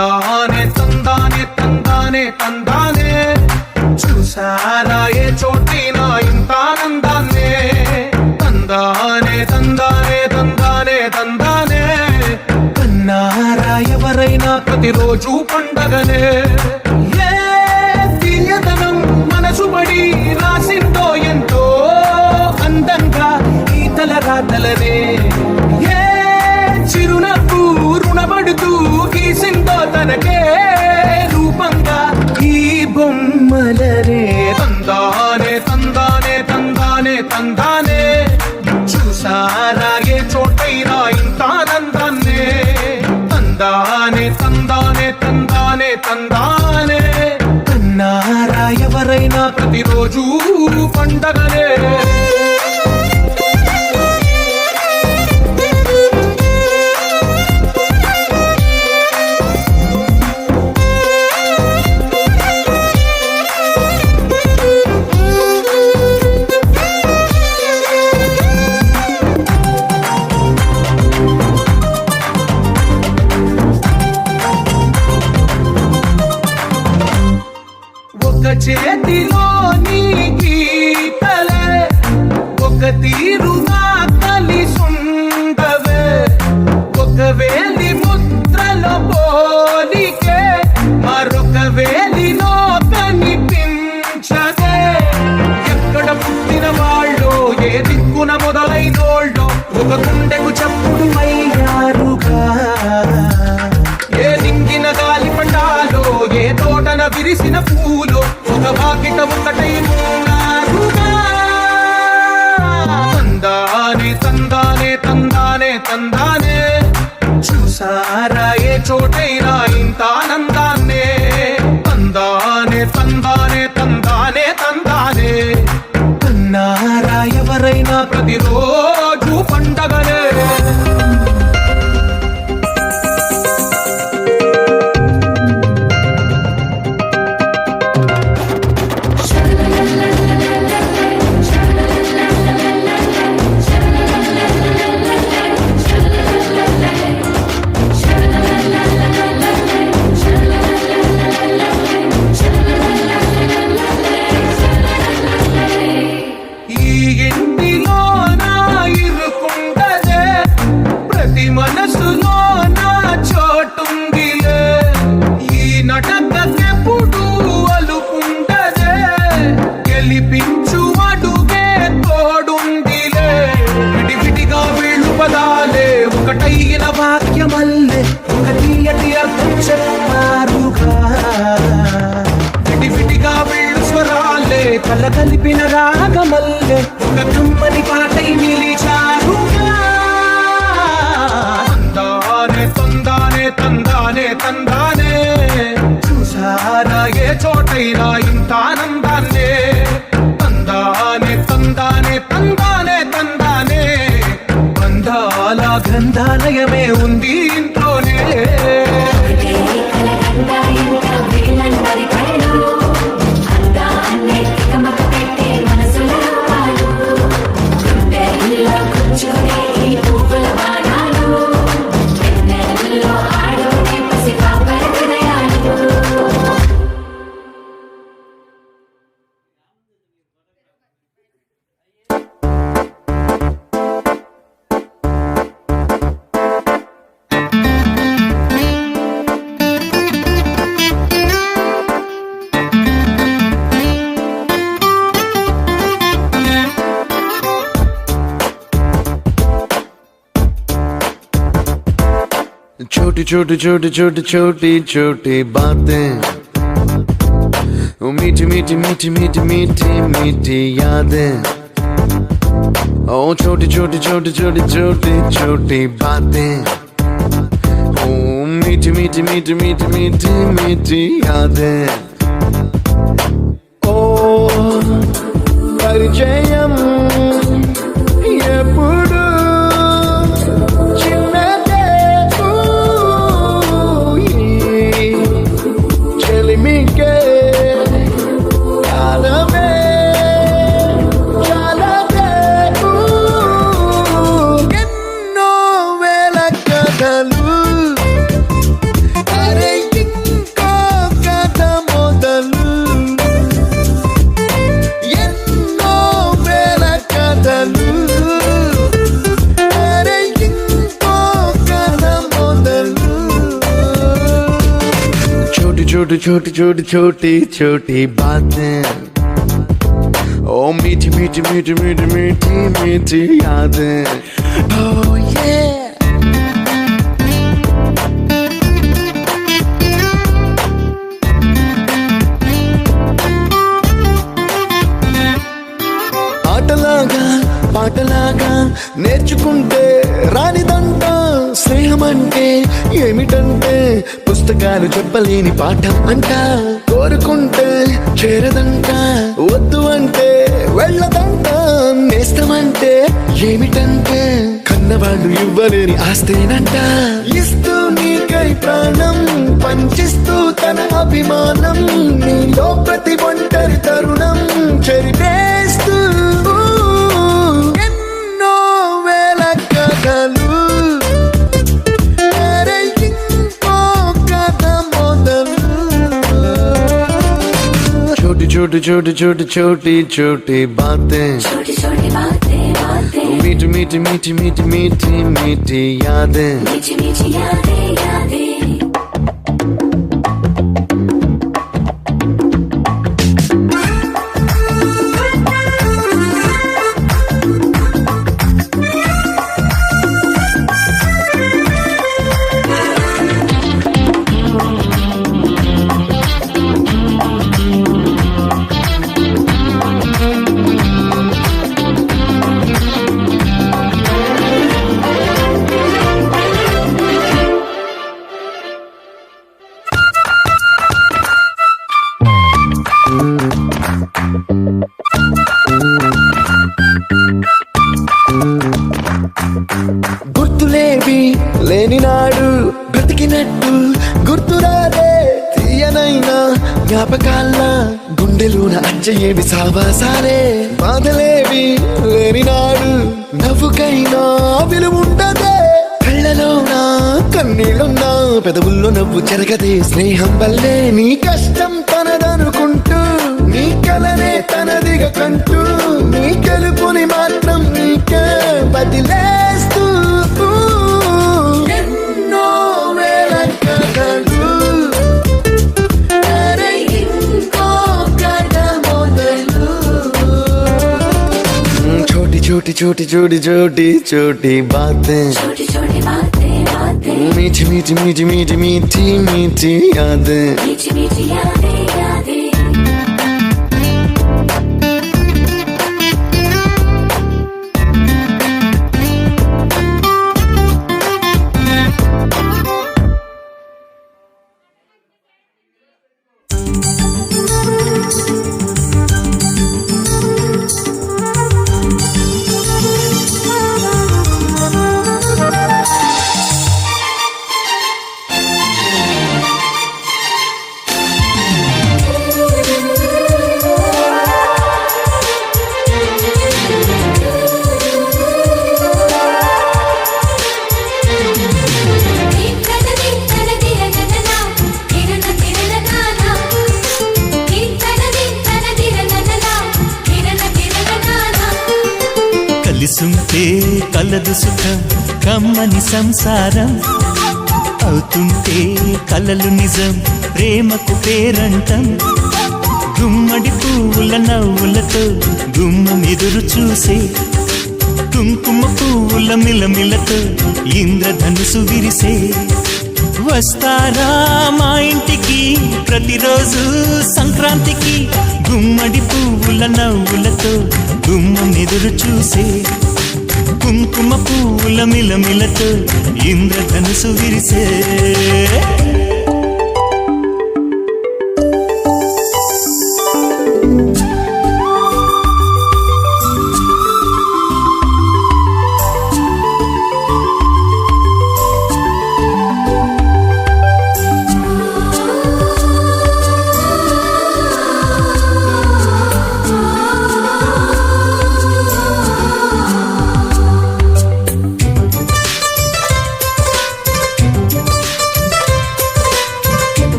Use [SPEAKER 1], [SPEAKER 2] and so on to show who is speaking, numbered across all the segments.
[SPEAKER 1] తందానే తందానే తందానే తందానే చూసారా ఏ చోటైనా ఇంత ఆనందాన్నే తందానే తందానే తందానే తందానే కన్నారా ఎవరైనా ప్రతిరోజు పండగనే ఏ తీయదనం మనసు పడి రాసిందో ఎంతో అందంగా ఈ తల రాతలనే ఏ చిరునవ్వు రుణపడుతూ గీసిందో తనకే రూపంగా ఈ బొమ్మలనే తందానే తందానే తందానే తందానే చూసారా ఏ చోటైనా ఇంత ఆనందాన్నే తందానే తందానే తందానే తందానే కన్నారా ఎవరైనా ప్రతిరోజు పండగనే చేతిలో నీ గీతలే ఒక తీరుగా కలిసుండవే ఒక వేలి ముద్రలో పోలికే మరొక వేలిలో కనిపించదే ఎక్కడ పుట్టిన వాళ్ళు ఏ దిక్కున మొదలైనోళ్ళు ఒక గుండెకు చప్పుడు అయ్యారుగా ఏ దింగిన గాలి పండాలో ఏ తోటన విరిసిన పూలు ఒక వాకిట ఒకటై ఉన్నారుగా తందానే తందానే తందానే తందానే చూసారా ఏ చోటైనా ఇంత ఆనందాన్నే తందానే తందానే తందానే తందానే కన్నారా ఎవరైనా ప్రతిరోజు పండగనే మనసులో నా చోటుందిలే ఈ నటకెప్పుడు అలుకుంటదే గెలిపించు అడుగే తోడుందిలే విడివిడిగా వీళ్ళు పదాలే ఒకటైన వాక్యమల్లే ఒక తీయటి అర్థం చెప్పారుగా విడివిడిగా వీళ్ళు స్వరాలే కల కలిపిన రాగమల్లే ఒక కమ్మని పాటై నిలిచారుగా తందానే తందానే తందానే చూసారా ఏ చోటైనా ఇంత ఆనందాన్నే తందానే తందానే తందానే తందానే బంధాల గ్రంథాలయమే ఉంది ఇంట్లోనే छोटी छोटी छोटी छोटी छोटी छोटी बातें ओ मीठी मीठी मीठी मीठी मीठी मीठी यादें ओ छोटी छोटी छोटी छोटी छोटी छोटी बातें ओ मीठी मीठी मीठी मीठी मीठी मीठी यादें ओ परिचयम ఎప్పుడు కథలు అరే छोटी छोटी छोटी छोटी छोटी छोटी बातें, ओ मीठी मीठी मीठी मीठी मीठी मीठी यादें। Oh yeah। ఆటలాగా పాటలాగా నేర్చుకుంటే రానిదంట స్నేహం అంటే ఏమిటంటే పుస్తకాలు చెప్పలేని పాఠం అంట, కోరుకుంటే చేరదంట వద్దు అంటే వెళ్ళదంట, నేస్తమంటే ఏమిటంటే కన్నవాళ్ళు ఇవ్వలేని ఆస్తేనంట, ఇస్తూ నీకై ప్రాణం పంచిస్తూ తన అభిమానం, నీలో ప్రతి ఒంటరి తరుణం చెరిపేస్తూ ఎన్నో వేల కథలు छोटी छोटी छोटी छोटी छोटी बातें,
[SPEAKER 2] छोटी छोटी बातें बातें,
[SPEAKER 1] मीठी मीठी मीठी मीठी मीठी मीठी यादें,
[SPEAKER 2] मीठी मीठी यादें यादें।
[SPEAKER 1] గుర్తులేవి లేని నాడు బ్రతికినట్టు గుర్తురాదే తీయనైనా జ్ఞాపకాల గుండెలోన అచ్చయేవి సావాసాలే, బాధలేవి లేని నాడు నవ్వుకైనా విలువుండదే, కళ్ళలోన కన్నీళ్ళున్నా పెదవుల్లో నవ్వు చెరగదే, స్నేహం వల్లే నీ కష్టం తనదనుకుంటూ నీ కలనే తనదిగా కంటూ నీ గెలుపుని మాత్రం నీకే బదిలేస్తూ ఎన్నో వేల కథలు ఇంకో కథ మొదలు। छोटी छोटी छोटी छोटी छोटी छोटी बातें,
[SPEAKER 2] छोटी छोटी बातें बातें,
[SPEAKER 1] मीठी मीठी मीठी मीठी मीठी मीठी यादें,
[SPEAKER 2] मीठी मीठी यादें यादें।
[SPEAKER 3] కలిసుంటే కలదు సుఖం కమ్మని సంసారం, అవుతుంటే కలలు నిజం ప్రేమకు పేరంటం, గుమ్మడి పువ్వుల నవ్వులతో గుమ్మం ఎదురు చూసే, కుంకుమ పువ్వుల మిలమిలతో ఇంద్రధనుసు విరిసే, వస్తారా మా ఇంటికి ప్రతిరోజు సంక్రాంతికి, గుమ్మడి పువ్వుల నవ్వులతో గుమ్మం ఎదురు చూసే, కుంకుమ పువ్వుల మిలమిలతో ఇంద్రధనుసు విరిసే।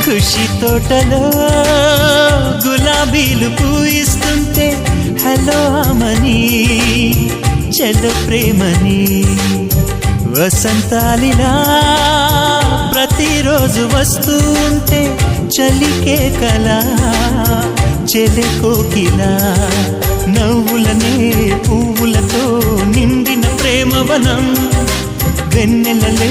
[SPEAKER 3] ఖుషి తోటలో గులాబీలు పూయిస్తుంటే హలో అమని చల ప్రేమని, వసంతాలిలా ప్రతిరోజు వస్తూ ఉంటే చలికే కలా చెలె కోకిలా నవ్వులనే పువ్వులతో నిండిన ప్రేమవనం వెన్నెలలే